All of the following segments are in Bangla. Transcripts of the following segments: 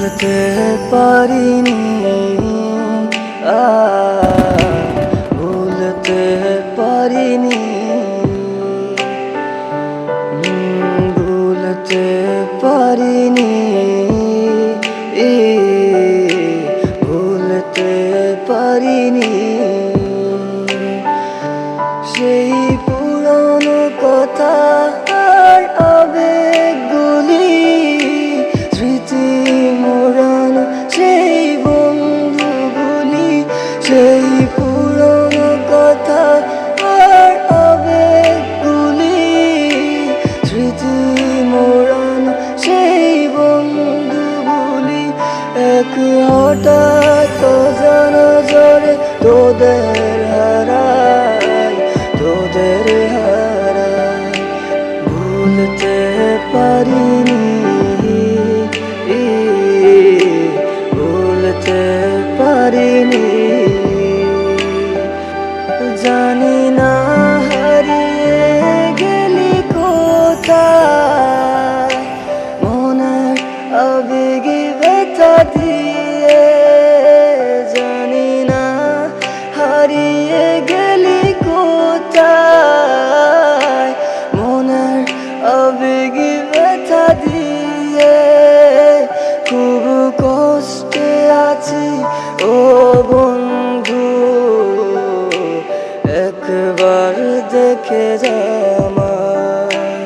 ভুলতে পারিনি, ভুলতে পারিনি, ভুলতে পারিনি, ভুলতে পারিনি। সেই পুরনো কথা আর আবেগগুলি, স্মৃতি মোড়ানো সেই বন্ধুগুলি, সেই পুরনো কথা আর আবেগগুলি, স্মৃতি মোড়ানো সেই বন্ধুগুলি, এক হঠাৎ অজানা ঝড়ে তোদের হারাই, তোদের হারাই। ভুলতে পারিনি, ভুলতে পারিনি। জানি না হারিয়ে গেলি কোথায়, মনের আবেগে ব্যথা দিয়ে। জানি না হারিয়ে গেলি কোথায়, মনের আবেগে ব্যথা দিয়ে। খুব কষ্টে আছি ও বন্ধু, একবার দেখে যা আমায়।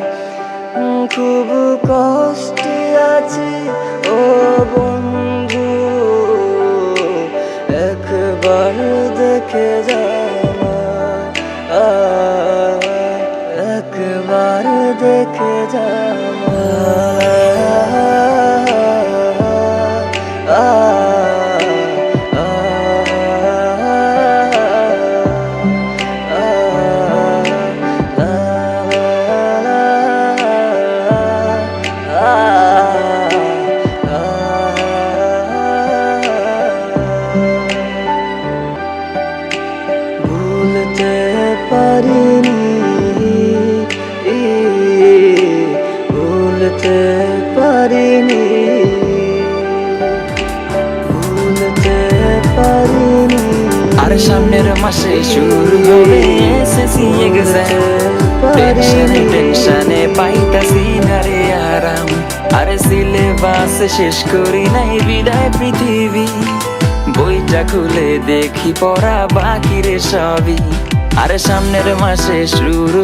খুব কষ্টে আছি ও বন্ধু, একবার দেখে যা আমায়, একবার দেখে যা আমায়। ভুলতে পারিনি, ভুলতে পারিনি, ভুলতে পারিনি। আর সামনের মাসে শুরু হবে এসএসসি এক্সাম, টেনশনে টেনশনে পাইতাছি না রে আরাম। আর সিলেবাস শেষ করি নাই, বিদায় পৃথিবী। বইটা খুলে দেখি পড়া বাকি রে সবই। আর সামনের মাসে শুরু